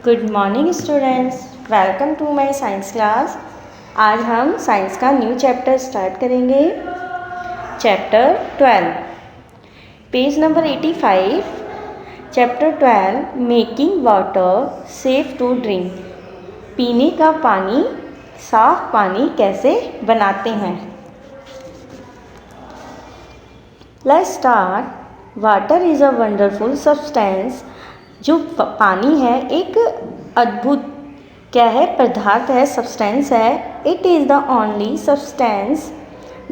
Good morning students, welcome to my science class. आज हम science का न्यू चैप्टर स्टार्ट करेंगे। Chapter 12, page number 85। Chapter 12, making water safe to drink. पीने का पानी, साफ पानी कैसे बनाते हैं। Let's start. Water is a wonderful substance. जो पानी है एक अद्भुत क्या है, पदार्थ है, सब्सटेंस है। It is the only substance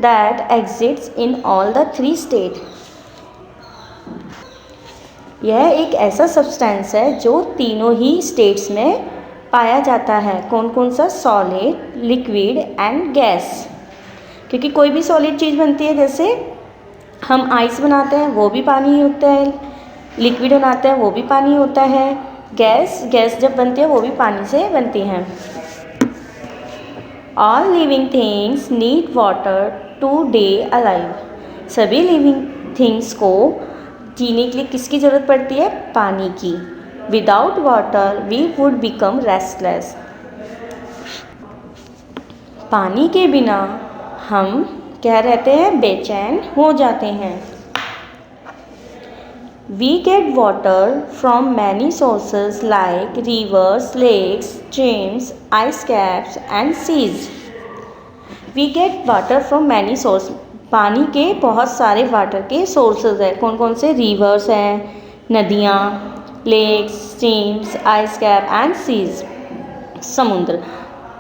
that exists in all the three state. यह एक ऐसा सब्सटेंस है जो तीनों ही स्टेट्स में पाया जाता है। कौन कौन सा? Solid, liquid and gas. क्योंकि कोई भी सॉलिड चीज़ बनती है, जैसे हम आइस बनाते हैं वो भी पानी ही होता है, लिक्विड बनाते हैं वो भी पानी होता है, गैस जब बनती है वो भी पानी से बनती हैं। All living things need water to stay alive. सभी लिविंग थिंग्स को जीने के लिए किसकी ज़रूरत पड़ती है? पानी की। Without water we would become restless. पानी के बिना हम क्या रहते हैं? बेचैन हो जाते हैं। We get water from many sources like rivers, lakes, streams, ice caps and seas. We get water from many sources. पानी के बहुत सारे वाटर के सोर्सेज हैं। कौन कौन से? रिवर्स हैं, नदियाँ, lakes, streams, ice cap and seas, समुद्र।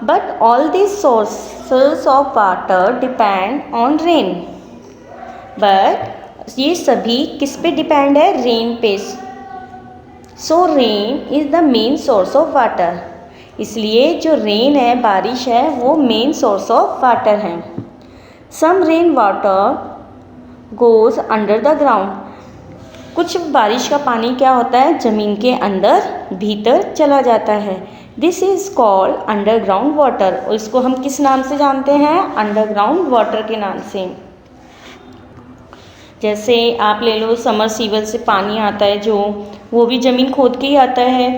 But all these sources of water depend on rain. But ये सभी किस पे डिपेंड है? रेन पे। So rain is the main source of water. इसलिए जो रेन है, बारिश है, वो मेन सोर्स ऑफ वाटर है। Some rain water goes under the ground. कुछ बारिश का पानी क्या होता है? ज़मीन के अंदर भीतर चला जाता है। This is called underground water. और इसको हम किस नाम से जानते हैं? अंडरग्राउंड वाटर के नाम से। जैसे आप ले लो, समरसीबल से पानी आता है जो, वो भी ज़मीन खोद के ही आता है।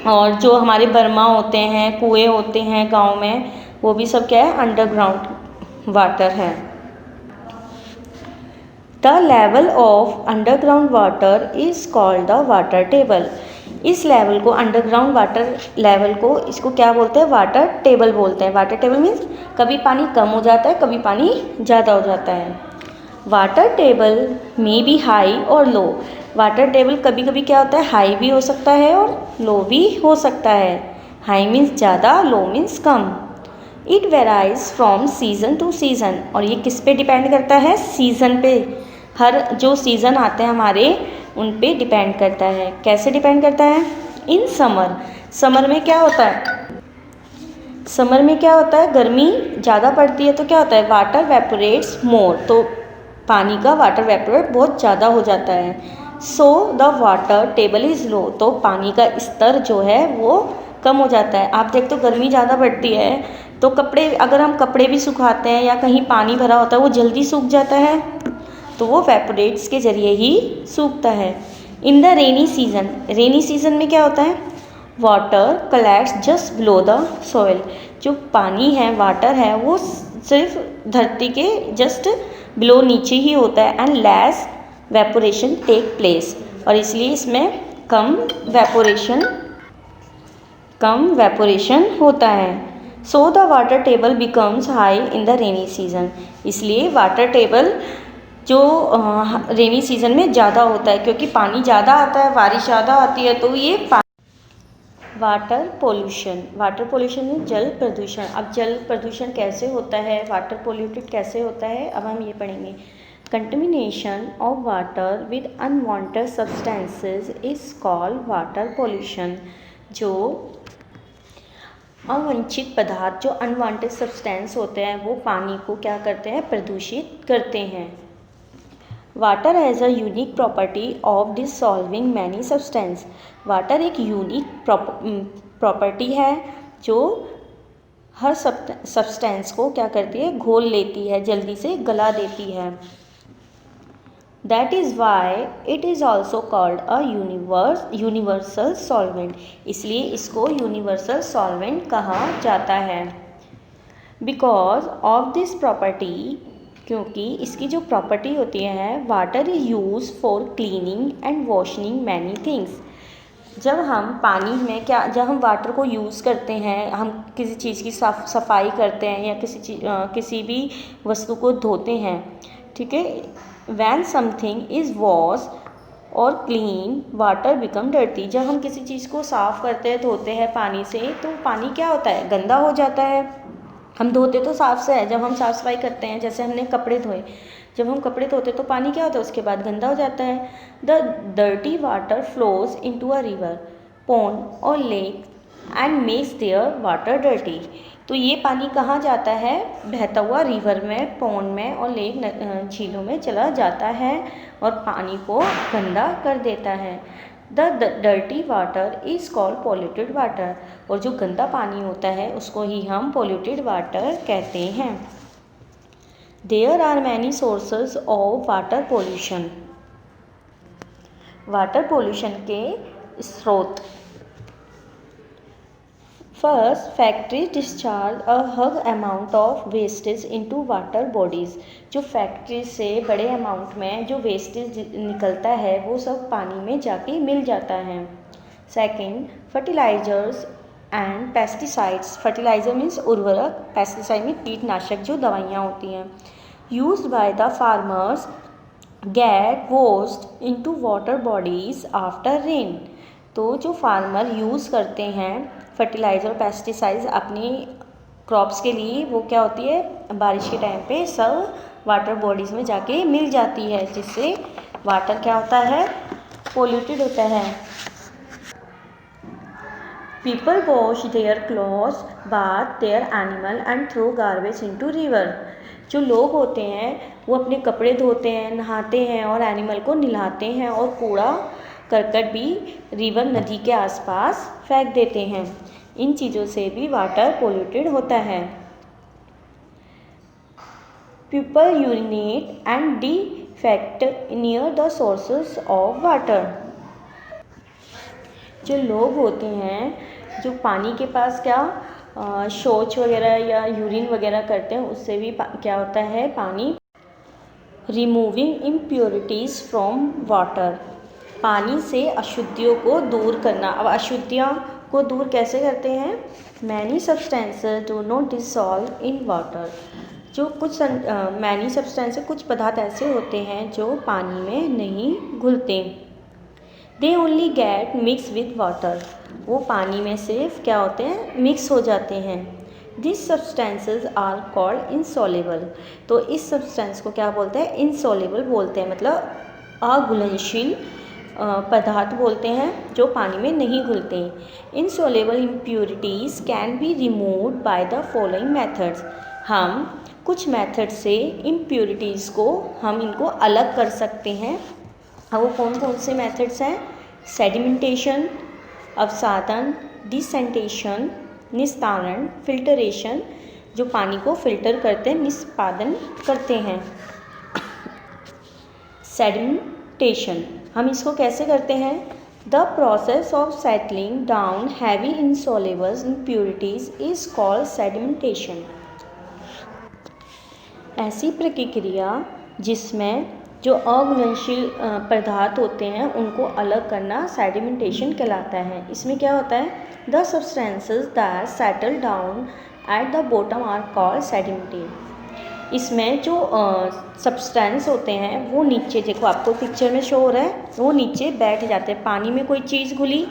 और जो हमारे बर्मा होते हैं, कुएं होते हैं गांव में, वो भी सब क्या है? अंडरग्राउंड वाटर है। The level of underground water is called the water table. इस लेवल को, अंडरग्राउंड वाटर लेवल को, इसको क्या बोलते हैं? वाटर टेबल बोलते हैं। वाटर टेबल मीन्स कभी पानी कम हो जाता है, कभी पानी ज़्यादा हो जाता है। वाटर टेबल में बी हाई और लो। वाटर टेबल कभी कभी क्या होता है? हाई भी हो सकता है और लो भी हो सकता है। हाई मीन्स ज़्यादा, लो मीन्स कम। It varies from season to season. और ये किस पे डिपेंड करता है? सीज़न पे। हर जो सीज़न आते हैं हमारे, उन पे डिपेंड करता है। कैसे डिपेंड करता है? In summer. समर में क्या होता है? समर में क्या होता है? गर्मी ज़्यादा पड़ती है तो क्या होता है? वाटर वेपोरेट्स मोर। तो पानी का वाटर वेपोरेट बहुत ज़्यादा हो जाता है। So the water table is low. तो पानी का स्तर जो है वो कम हो जाता है। आप देखते हो गर्मी ज़्यादा बढ़ती है तो कपड़े, अगर हम कपड़े भी सुखाते हैं या कहीं पानी भरा होता है, वो जल्दी सूख जाता है, तो वो वेपोरेट्स के ज़रिए ही सूखता है। इन the rainy season, rainy season में क्या होता है? Water collects just below the soil. जो पानी है, वाटर है, वो सिर्फ धरती के जस्ट बिलो, नीचे ही होता है। And less evaporation take place. और इसलिए इसमें कम वेपोरेशन होता है। So the water table becomes high in the rainy season. इसलिए वाटर टेबल जो रेनी सीज़न में ज़्यादा होता है, क्योंकि पानी ज़्यादा आता है, बारिश ज़्यादा आती है, तो ये वाटर पोल्यूशन में जल प्रदूषण। अब जल प्रदूषण कैसे होता है, वाटर पोल्यूटेड कैसे होता है, अब हम ये पढ़ेंगे। Contamination of water with unwanted substances is called water pollution. जो अवांछित पदार्थ, जो अनवांटेड सब्सटेंस होते हैं, वो पानी को क्या करते हैं? प्रदूषित करते हैं। Water has a unique property of dissolving many substance. Water एक यूनिक प्रॉपर्टी है जो हर सब्सटेंस को क्या करती है? घोल लेती है, जल्दी से गला देती है। That is why it is also called a universal solvent, इसलिए इसको यूनिवर्सल सॉल्वेंट कहा जाता है। बिकॉज ऑफ दिस प्रॉपर्टी, क्योंकि इसकी जो प्रॉपर्टी होती है, water is use for cleaning and washing many things. जब हम पानी में जब हम वाटर को यूज़ करते हैं, हम किसी चीज़ की सफाई करते हैं या किसी भी वस्तु को धोते हैं, ठीक है। वैन समथिंग इज़ वॉश और क्लीन वाटर बिकम डर्टी, जब हम किसी चीज़ को साफ़ करते हैं, धोते हैं पानी से, तो पानी क्या होता है, गंदा हो जाता है। हम धोते तो साफ से है, जब हम साफ़ सफाई करते हैं, जैसे हमने कपड़े धोए, जब हम कपड़े धोते तो पानी क्या होता है, उसके बाद गंदा हो जाता है। The dirty water flows into a river, pond और lake and makes their water dirty. तो ये पानी कहाँ जाता है, बहता हुआ रिवर में, पॉन्ड में और लेक झीलों में चला जाता है और पानी को गंदा कर देता है। The dirty water is called polluted water, और जो गंदा पानी होता है उसको ही हम पॉल्यूटेड वाटर कहते हैं। There are many sources of water pollution, water pollution के स्रोत। First, factory discharge a huge amount of wastage into water bodies, जो फैक्ट्री से बड़े अमाउंट में जो वेस्टेज निकलता है वो सब पानी में जाके मिल जाता है। Second, fertilizers and pesticides, fertilizer means उर्वरक, पेस्टिसाइड में कीटनाशक जो दवाइयाँ होती हैं, used by the farmers get washed into water bodies after rain. तो जो फार्मर यूज़ करते हैं फर्टिलाइज़र पेस्टिसाइड्स अपनी क्रॉप्स के लिए, वो क्या होती है, बारिश के टाइम पे सब वाटर बॉडीज़ में जाके मिल जाती है, जिससे वाटर क्या होता है, पोल्यूटेड होता है। People wash their clothes, bath their animal and throw garbage into river, जो लोग होते हैं वो अपने कपड़े धोते हैं, नहाते हैं और एनिमल को नहलाते हैं और कूड़ा करकट भी रिवर, नदी के आसपास फेंक देते हैं। इन चीज़ों से भी वाटर पोल्यूटेड होता है। People urinate and defect near the sources of water, जो लोग होते हैं जो पानी के पास शौच वगैरह या यूरिन वगैरह करते हैं, उससे भी क्या होता है, पानी रिमूविंग इम्प्योरिटीज़ फ्रॉम वाटर, पानी से अशुद्धियों को दूर करना। अब अशुद्धियाँ को दूर कैसे करते हैं, many substances do not dissolve in water, जो कुछ मैनी सब्सटेंसेस, कुछ पदार्थ ऐसे होते हैं जो पानी में नहीं घुलते। They only get mix with water, वो पानी में सिर्फ क्या होते हैं, मिक्स हो जाते हैं। This substances are called insoluble, तो इस सब्सटेंस को क्या बोलते हैं, इनसॉल्युबल बोलते हैं, मतलब अघुलनशील पदार्थ बोलते हैं जो पानी में नहीं घुलते। Insoluble impurities can be removed by the following methods, हम कुछ मेथड से इम्प्योरिटीज़ को हम इनको अलग कर सकते हैं। अब वो कौन कौन से मेथड्स हैं, सेडिमेंटेशन, अवसादन, डिसेंटेशन, निस्तारण, फिल्टरेशन, जो पानी को फिल्टर करते हैं, निष्पादन करते हैं। सेडिमेंटेशन हम इसको कैसे करते हैं, the process of settling down heavy insoluble impurities is called sedimentation, ऐसी प्रक्रिया जिसमें जो अघुलनशील पदार्थ होते हैं उनको अलग करना सेडिमेंटेशन कहलाता है। इसमें क्या होता है, the substances that settle down at the bottom are called sedimented, इसमें जो सब्सटेंस होते हैं वो नीचे, देखो आपको पिक्चर में शो हो रहा है, वो नीचे बैठ जाते हैं, पानी में कोई चीज़ घुली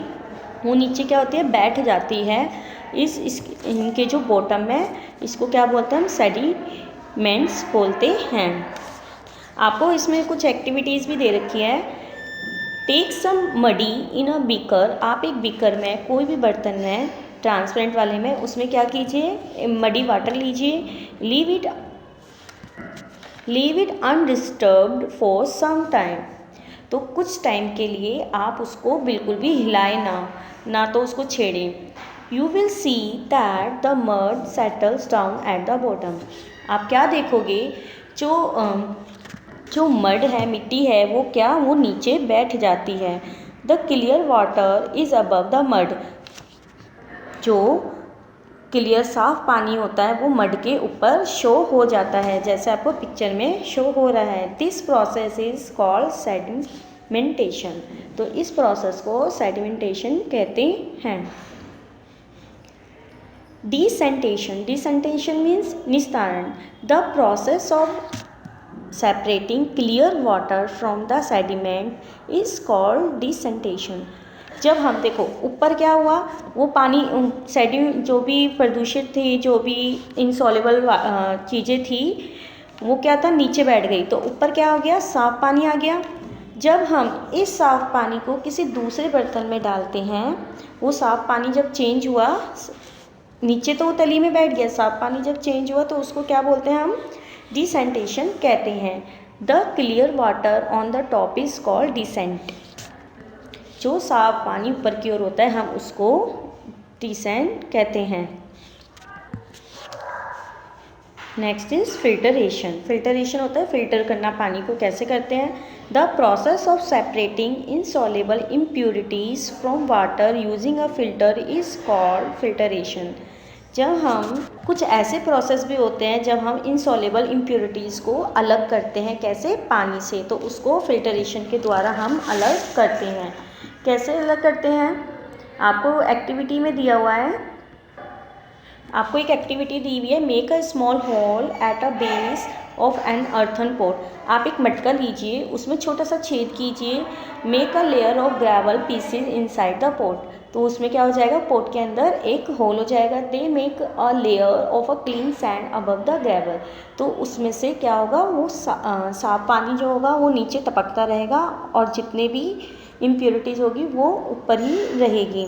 वो नीचे क्या होती है, बैठ जाती है। इनके जो बॉटम में, इसको क्या बोलते हैं, हम सेडिमेंट्स बोलते हैं। आपको इसमें कुछ एक्टिविटीज़ भी दे रखी है। Take some muddy in a beaker, आप एक बीकर में, कोई भी बर्तन में, ट्रांसपेरेंट वाले में, उसमें क्या कीजिए, मडी वाटर लीजिए, leave it undisturbed for some time, तो कुछ टाइम के लिए आप उसको बिल्कुल भी हिलाए ना तो उसको छेड़ें। You will see that the mud settles down at the bottom, आप क्या देखोगे, जो जो मड है, मिट्टी है, वो क्या, वो नीचे बैठ जाती है। The clear water is above the mud, जो क्लियर साफ पानी होता है वो मड के ऊपर शो हो जाता है, जैसे आपको पिक्चर में शो हो रहा है। This process is called sedimentation, तो इस प्रोसेस को सेडिमेंटेशन कहते हैं। डिसेंटेशन, डिसेंटेशन मीन्स निस्तारण, the process of separating clear water from the sediment is called desentation। जब हम देखो ऊपर क्या हुआ, वो पानी सेडिमेंट जो भी प्रदूषित थी, जो भी इनसॉल्युबल चीज़ें थी, वो क्या था, नीचे बैठ गई, तो ऊपर क्या हो गया, साफ पानी आ गया। जब हम इस साफ पानी को किसी दूसरे बर्तन में डालते हैं, वो साफ पानी जब चेंज हुआ, नीचे तो वो तली में बैठ गया, साफ पानी जब चेंज हुआ तो उसको क्या बोलते हैं हम, डिसेंटेशन कहते हैं। The clear water on the top is called decant, जो साफ पानी ऊपर की ओर होता है हम उसको डिसेंट कहते हैं। Next is filtration. फिल्टरेशन होता है फिल्टर करना, पानी को कैसे करते हैं। The process of separating insoluble impurities from water using a filter is called filtration. जब हम कुछ ऐसे प्रोसेस भी होते हैं जब हम इनसॉल्युबल इम्प्यूरिटीज़ को अलग करते हैं, कैसे, पानी से, तो उसको फिल्टरेशन के द्वारा हम अलग करते हैं। कैसे अलग करते हैं, आपको एक्टिविटी में दिया हुआ है, आपको एक एक्टिविटी दी हुई है, make a small hole at a base of an earthen pot. आप एक मटका लीजिए, उसमें छोटा सा छेद कीजिए, make a layer of gravel pieces inside the pot, तो उसमें क्या हो जाएगा, पोट के अंदर एक होल हो जाएगा। They make a layer of a clean sand above the gravel, तो उसमें से क्या होगा, वो साफ पानी जो होगा वो नीचे टपकता रहेगा और जितने भी इम्प्योरिटीज़ होगी वो ऊपर ही रहेगी।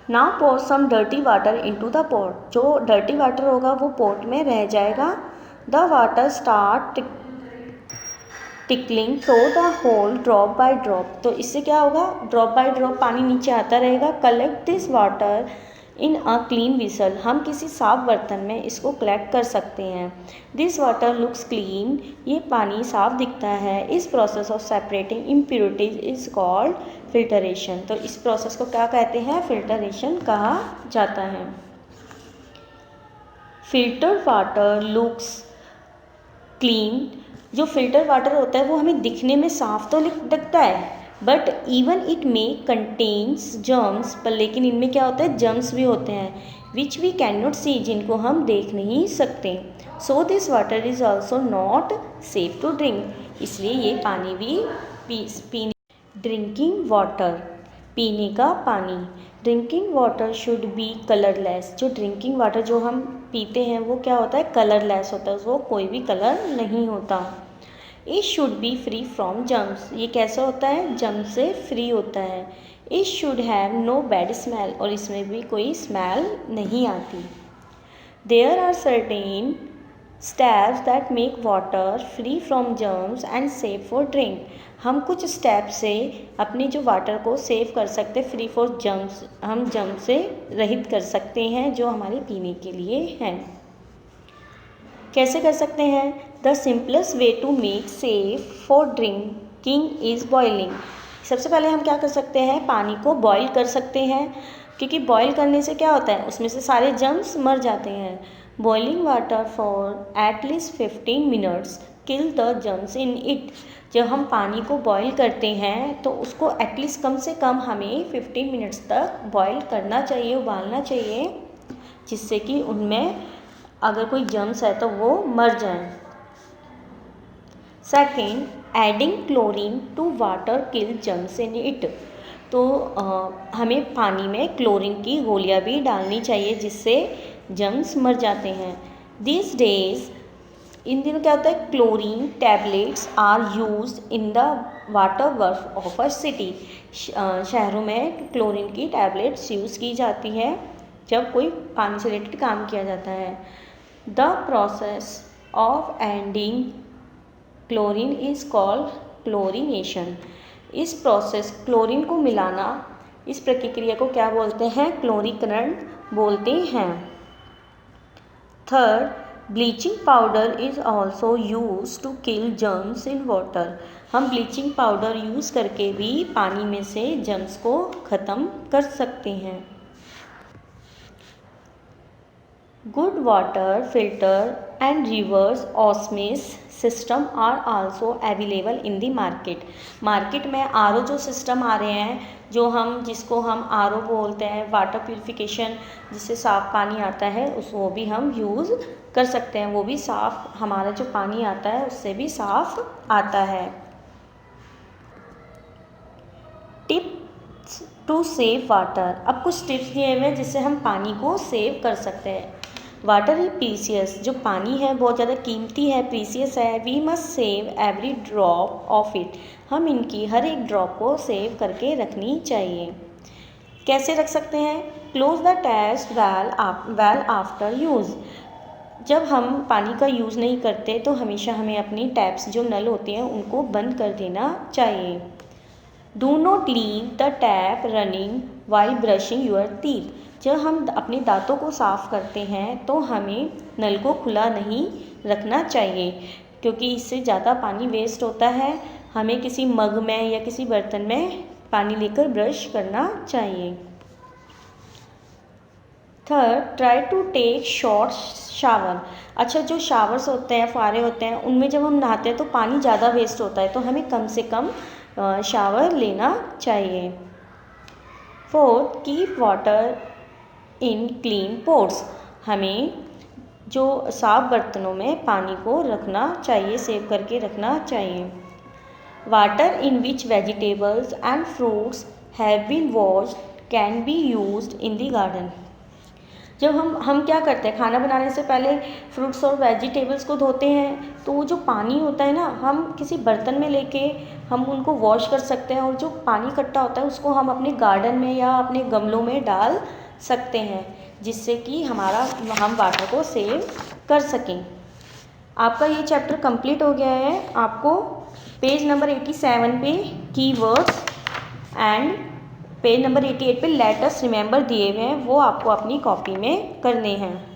Now pour some dirty water into the pot, जो डर्टी वाटर होगा वो पॉट में रह जाएगा। The water start trickling through the hole drop by drop, तो इससे क्या होगा, ड्रॉप बाय ड्रॉप पानी नीचे आता रहेगा। Collect this water in a clean whistle, हम किसी साफ बर्तन में इसको कलेक्ट कर सकते हैं। दिस वाटर लुक्स क्लीन, ये पानी साफ दिखता है। इस process of separating impurities is called filtration, तो इस प्रोसेस को क्या कहते हैं, फिल्टरेशन कहा जाता है। फिल्टर्ड वाटर लुक्स क्लीन, जो फिल्टर वाटर होता है वो हमें दिखने में साफ तो दिखता है, बट इवन इट में कंटेन्स जर्म्स, पर लेकिन इनमें क्या होता है, जर्म्स भी होते हैं, which we can not see, जिनको हम देख नहीं सकते। So this water is also not safe to drink, इसलिए ये पानी भी पीने। ड्रिंकिंग वाटर, पीने का पानी। Drinking water should be colourless, जो ड्रिंकिंग वाटर जो हम पीते हैं वो क्या होता है, कलरलेस होता है, उसको कोई भी कलर नहीं होता। It should be free from germs, ये कैसा होता है, जर्म्स से फ्री होता है। It should have no bad smell, और इसमें भी कोई स्मेल नहीं आती। There are certain steps that make water free from germs and safe for drink, हम कुछ स्टेप से अपनी जो वाटर को सेव कर सकते हैं, फ्री फॉर जर्म्स, हम जर्म्स से रहित कर सकते हैं जो हमारे पीने के लिए हैं। कैसे कर सकते हैं, the simplest way to make safe for drinking is boiling, सबसे पहले हम क्या कर सकते हैं, पानी को बॉईल कर सकते हैं, क्योंकि बॉईल करने से क्या होता है, उसमें से सारे जर्म्स मर जाते हैं। Boiling water for at least 15 minutes kill the germs in it, जब हम पानी को बॉईल करते हैं तो उसको एटलीस्ट कम से कम हमें 15 मिनट्स तक बॉईल करना चाहिए, उबालना चाहिए, जिससे कि उनमें अगर कोई जर्म्स है तो वो मर जाएं। Second, adding chlorine to water kill germs in it, तो हमें पानी में क्लोरीन की गोलियां भी डालनी चाहिए जिससे जर्म्स मर जाते हैं। दिस डेज, इन दिनों क्या होता है, chlorine tablets are used in the water work of a city, शहरों में क्लोरीन की टैबलेट्स यूज़ की जाती है जब कोई पानी से रिलेटेड काम किया जाता है। The process of adding chlorine is called chlorination, इस प्रोसेस क्लोरीन को मिलाना, इस प्रक्रिया को क्या बोलते हैं, क्लोरीकरण बोलते हैं। Third, bleaching powder is also use to kill germs in water. हम ब्लीचिंग पाउडर यूज़ करके भी पानी में से जर्म्स को ख़त्म कर सकते हैं। Good water filter and reverse osmosis system are also available in the market. Market में आरओ जो सिस्टम आ रहे हैं, जिसको हम आरओ बोलते हैं, वाटर प्यूरिफिकेशन, जिससे साफ़ पानी आता है, वो भी हम यूज़ कर सकते हैं। वो भी साफ़, हमारा जो पानी आता है उससे भी साफ़ आता है। Tips to save water. अब कुछ टिप्स दिए हुए हैं जिससे हम पानी को सेव कर सकते हैं। वाटर इज प्रीसियस, जो पानी है बहुत ज़्यादा कीमती है, प्रीसियस है। We must save every drop of it, हम इनकी हर एक ड्रॉप को सेव करके रखनी चाहिए। कैसे रख सकते हैं? Close the tap well after use. जब हम पानी का यूज़ नहीं करते तो हमेशा हमें अपनी टैप्स जो नल होते हैं उनको बंद कर देना चाहिए। Do not leave the tap running while brushing your teeth. जब हम अपने दांतों को साफ़ करते हैं तो हमें नल को खुला नहीं रखना चाहिए, क्योंकि इससे ज़्यादा पानी वेस्ट होता है। हमें किसी मग में या किसी बर्तन में पानी लेकर ब्रश करना चाहिए। Third, try to take short shower. अच्छा, जो शावर्स होते हैं, फुहारे होते हैं, उनमें जब हम नहाते हैं तो पानी ज़्यादा वेस्ट होता है, तो हमें कम से कम शावर लेना चाहिए। Fourth, keep water in clean pots. हमें जो साफ बर्तनों में पानी को रखना चाहिए, सेव करके रखना चाहिए। Water in which vegetables and fruits have been washed can be used in the garden. जब हम क्या करते हैं, खाना बनाने से पहले फ्रूट्स और वेजिटेबल्स को धोते हैं, तो वो जो पानी होता है ना, हम किसी बर्तन में लेके हम उनको वॉश कर सकते हैं, और जो पानी इकट्ठा होता है उसको हम अपने गार्डन में या अपने गमलों में डाल सकते हैं, जिससे कि हम वाटर को सेव कर सकें। आपका ये चैप्टर कंप्लीट हो गया है। आपको पेज नंबर 87 पे कीवर्ड्स एंड पेज नंबर 88 पे लेटर्स रिमेंबर दिए हुए हैं, वो आपको अपनी कॉपी में करने हैं।